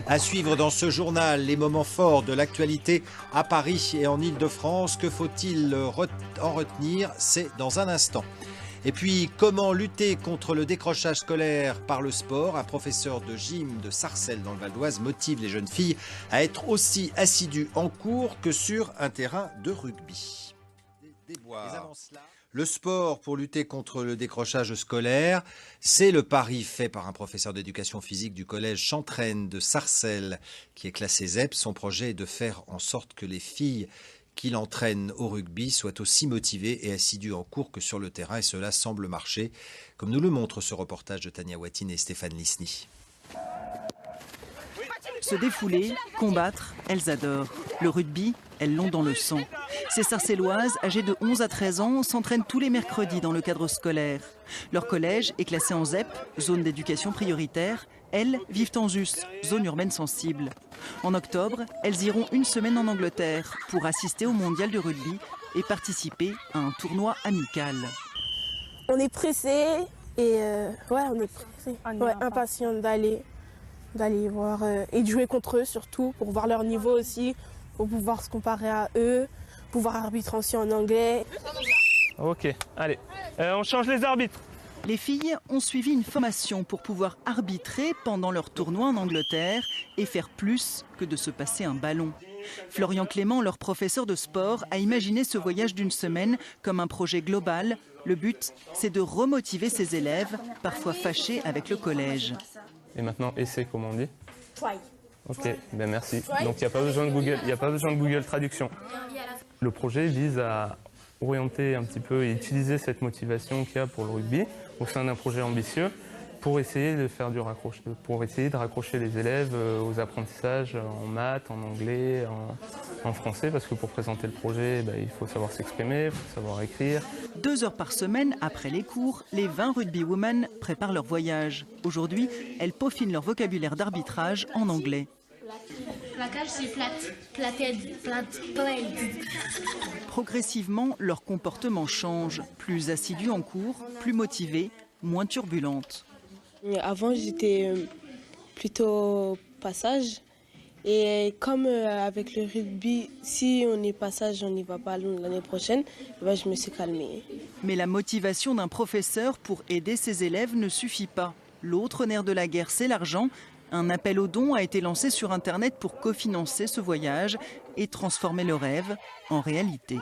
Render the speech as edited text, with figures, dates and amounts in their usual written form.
À suivre dans ce journal, les moments forts de l'actualité à Paris et en Île-de-France. Que faut-il en retenir? C'est dans un instant. Et puis, comment lutter contre le décrochage scolaire par le sport? Un professeur de gym de Sarcelles dans le Val d'Oise motive les jeunes filles à être aussi assidues en cours que sur un terrain de rugby. Le sport pour lutter contre le décrochage scolaire, c'est le pari fait par un professeur d'éducation physique du collège Chantraine de Sarcelles qui est classé ZEP. Son projet est de faire en sorte que les filles qui l'entraînent au rugby soient aussi motivées et assidues en cours que sur le terrain, et cela semble marcher, comme nous le montre ce reportage de Tania Watine et Stéphane Lisny. Se défouler, combattre, elles adorent. Le rugby, elles l'ont dans le sang. Ces Sarcelloises, âgées de 11 à 13 ans, s'entraînent tous les mercredis dans le cadre scolaire. Leur collège est classé en ZEP, zone d'éducation prioritaire. Elles vivent en ZUS, zone urbaine sensible. En octobre, elles iront une semaine en Angleterre pour assister au mondial de rugby et participer à un tournoi amical. On est pressés et on est pressés, impatients d'aller voir et de jouer contre eux surtout, pour voir leur niveau aussi, pour pouvoir se comparer à eux, pouvoir arbitrer aussi en anglais. Ok, allez, on change les arbitres. Les filles ont suivi une formation pour pouvoir arbitrer pendant leur tournoi en Angleterre et faire plus que de se passer un ballon. Florian Clément, leur professeur de sport, a imaginé ce voyage d'une semaine comme un projet global. Le but, c'est de remotiver ses élèves, parfois fâchés avec le collège. Et maintenant, essai, comment on dit? Try. Ok, ben merci. Donc il n'y a pas besoin de Google, il n'y a pas besoin de Google Traduction. Le projet vise à orienter un petit peu et utiliser cette motivation qu'il y a pour le rugby au sein d'un projet ambitieux pour essayer de faire pour essayer de raccrocher les élèves aux apprentissages en maths, en anglais, en français, parce que pour présenter le projet, il faut savoir s'exprimer, il faut savoir écrire. 2 heures par semaine, après les cours, les 20 rugby women préparent leur voyage. Aujourd'hui, elles peaufinent leur vocabulaire d'arbitrage en anglais. Placage, c'est plate. Progressivement, leur comportement change. Plus assidus en cours, plus motivés, moins turbulentes. Avant, j'étais plutôt passage. Et comme avec le rugby, si on est passage, on n'y va pas l'année prochaine, je me suis calmée. Mais la motivation d'un professeur pour aider ses élèves ne suffit pas. L'autre nerf de la guerre, c'est l'argent. Un appel aux dons a été lancé sur Internet pour cofinancer ce voyage et transformer le rêve en réalité.